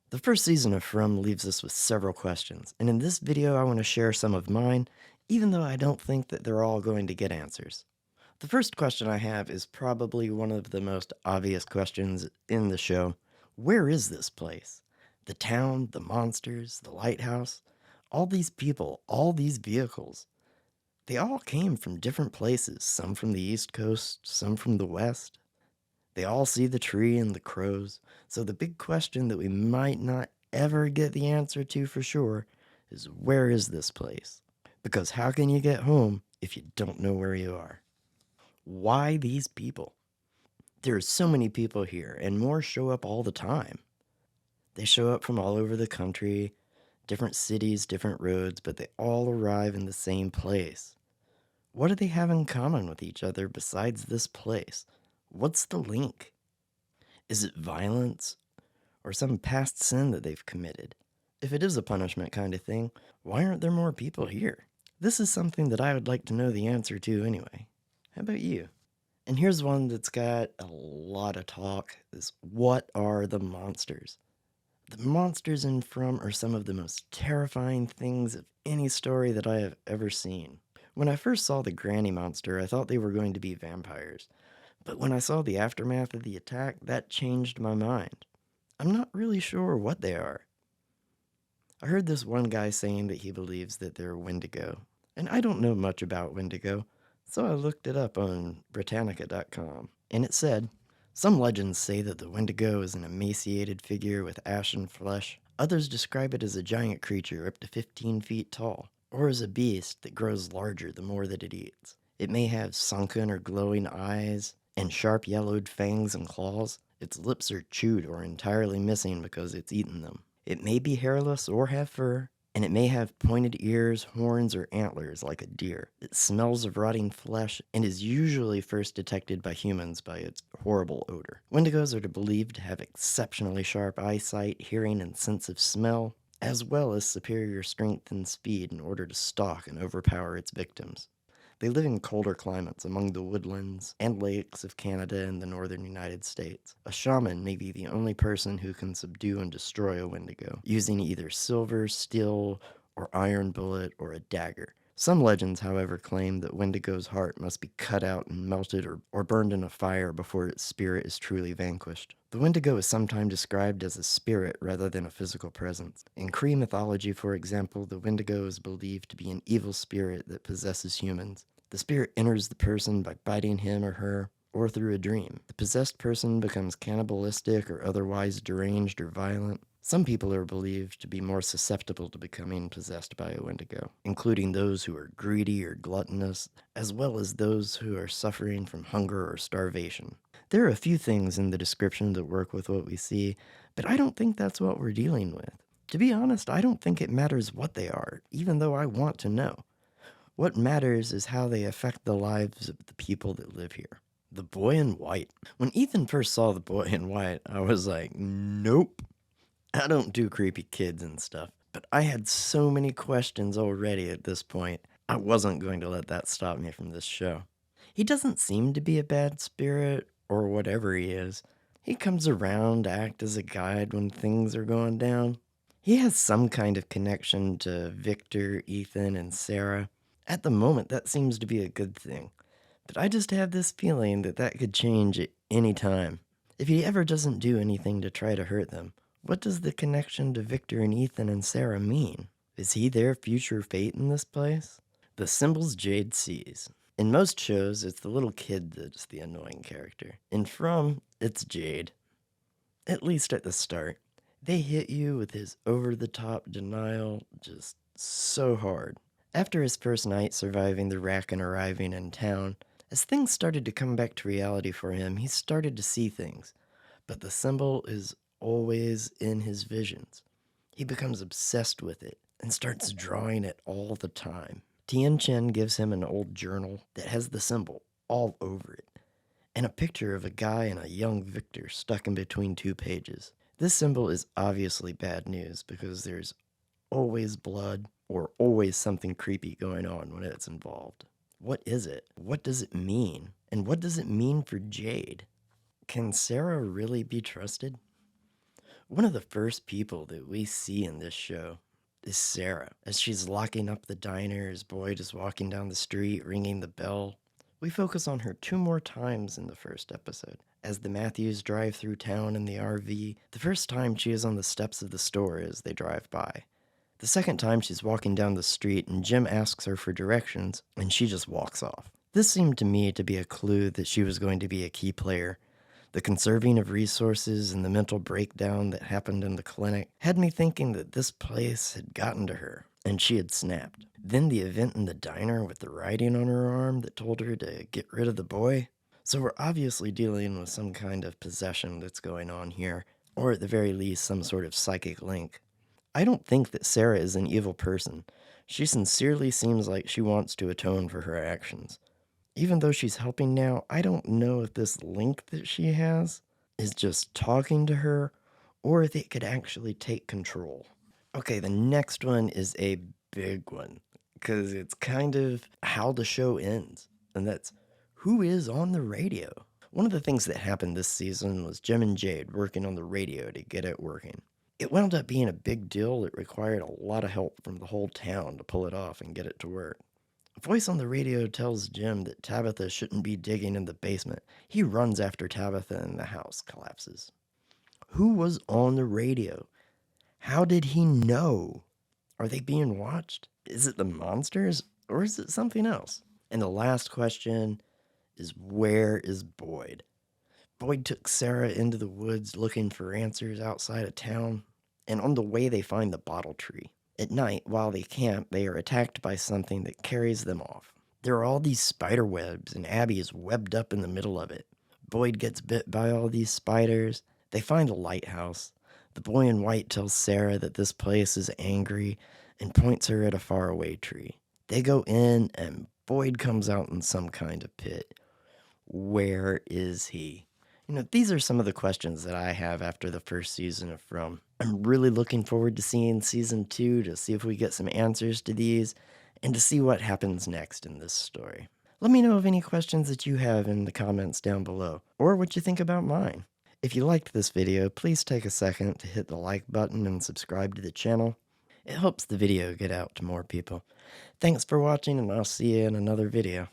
The first season of From leaves us with several questions, and in this video I want to share some of mine, even though I don't think that they're all going to get answers. The first question I have is probably one of the most obvious questions in the show. Where is this place? The town, the monsters, the lighthouse, all these people, all these vehicles. They all came from different places, some from the East Coast, some from the West. They all see the tree and the crows, so the big question that we might not ever get the answer to for sure is where is this place? Because how can you get home if you don't know where you are? Why these people? There are so many people here, and more show up all the time. They show up from all over the country, different cities, different roads, but they all arrive in the same place. What do they have in common with each other besides this place? What's the link? Is it violence or some past sin that they've committed? If it is a punishment kind of thing, why aren't there more people here? This is something that I would like to know the answer to anyway. How about you? And here's one that's got a lot of talk is what are the monsters? The monsters in From are some of the most terrifying things of any story that I have ever seen. When I first saw the granny monster, I thought they were going to be vampires. But when I saw the aftermath of the attack, that changed my mind. I'm not really sure what they are. I heard this one guy saying that he believes that they're Wendigo, and I don't know much about Wendigo, so I looked it up on Britannica.com, and it said, some legends say that the Wendigo is an emaciated figure with ashen flesh. Others describe it as a giant creature up to 15 feet tall, or as a beast that grows larger the more that it eats. It may have sunken or glowing eyes, and sharp yellowed fangs and claws. Its lips are chewed or entirely missing because it's eaten them. It may be hairless or have fur, and it may have pointed ears, horns, or antlers like a deer. It smells of rotting flesh and is usually first detected by humans by its horrible odor. Wendigos are believed to have exceptionally sharp eyesight, hearing, and sense of smell, as well as superior strength and speed in order to stalk and overpower its victims. They live in colder climates among the woodlands and lakes of Canada and the northern United States. A shaman may be the only person who can subdue and destroy a Wendigo, using either silver, steel, or iron bullet, or a dagger. Some legends, however, claim that Wendigo's heart must be cut out and melted or burned in a fire before its spirit is truly vanquished. The Wendigo is sometimes described as a spirit rather than a physical presence. In Cree mythology, for example, the Wendigo is believed to be an evil spirit that possesses humans. The spirit enters the person by biting him or her, or through a dream. The possessed person becomes cannibalistic or otherwise deranged or violent. Some people are believed to be more susceptible to becoming possessed by a Wendigo, including those who are greedy or gluttonous, as well as those who are suffering from hunger or starvation. There are a few things in the description that work with what we see, but I don't think that's what we're dealing with. To be honest, I don't think it matters what they are, even though I want to know. What matters is how they affect the lives of the people that live here. The boy in white. When Ethan first saw the boy in white, I was like, nope. I don't do creepy kids and stuff. But I had so many questions already at this point, I wasn't going to let that stop me from this show. He doesn't seem to be a bad spirit, or whatever he is. He comes around to act as a guide when things are going down. He has some kind of connection to Victor, Ethan, and Sarah. At the moment, that seems to be a good thing. But I just have this feeling that that could change at any time. If he ever doesn't do anything to try to hurt them, what does the connection to Victor and Ethan and Sarah mean? Is he their future fate in this place? The symbols Jade sees. In most shows, it's the little kid that's the annoying character. In From, it's Jade. At least at the start. They hit you with his over-the-top denial just so hard. After his first night surviving the wreck and arriving in town, as things started to come back to reality for him, he started to see things. But the symbol is always in his visions. He becomes obsessed with it and starts drawing it all the time. Tien Chen gives him an old journal that has the symbol all over it, and a picture of a guy and a young Victor stuck in between two pages. This symbol is obviously bad news because there's always blood or always something creepy going on when it's involved. What is it? What does it mean? And what does it mean for Jade? Can Sarah really be trusted? One of the first people that we see in this show is Sarah, as she's locking up the diner as Boyd is walking down the street, ringing the bell. We focus on her two more times in the first episode. As the Matthews drive through town in the RV, the first time she is on the steps of the store as they drive by. The second time she's walking down the street and Jim asks her for directions and she just walks off. This seemed to me to be a clue that she was going to be a key player. The conserving of resources and the mental breakdown that happened in the clinic had me thinking that this place had gotten to her and she had snapped. Then the event in the diner with the writing on her arm that told her to get rid of the boy. So we're obviously dealing with some kind of possession that's going on here, or at the very least, some sort of psychic link. I don't think that Sarah is an evil person. She sincerely seems like she wants to atone for her actions. Even though she's helping now, I don't know if this link that she has is just talking to her or if it could actually take control. Okay, the next one is a big one because it's kind of how the show ends, and that's who is on the radio. One of the things that happened this season was Jim and Jade working on the radio to get it working. It wound up being a big deal that required a lot of help from the whole town to pull it off and get it to work. A voice on the radio tells Jim that Tabitha shouldn't be digging in the basement. He runs after Tabitha and the house collapses. Who was on the radio? How did he know? Are they being watched? Is it the monsters or is it something else? And the last question is, where is Boyd? Boyd took Sarah into the woods looking for answers outside of town, and on the way they find the bottle tree. At night, while they camp, they are attacked by something that carries them off. There are all these spider webs, and Abby is webbed up in the middle of it. Boyd gets bit by all these spiders. They find a lighthouse. The boy in white tells Sarah that this place is angry and points her at a faraway tree. They go in, and Boyd comes out in some kind of pit. Where is he? These are some of the questions that I have after the first season of From. I'm really looking forward to seeing season 2 to see if we get some answers to these and to see what happens next in this story. Let me know of any questions that you have in the comments down below, or what you think about mine. If you liked this video, please take a second to hit the like button and subscribe to the channel. It helps the video get out to more people. Thanks for watching, and I'll see you in another video.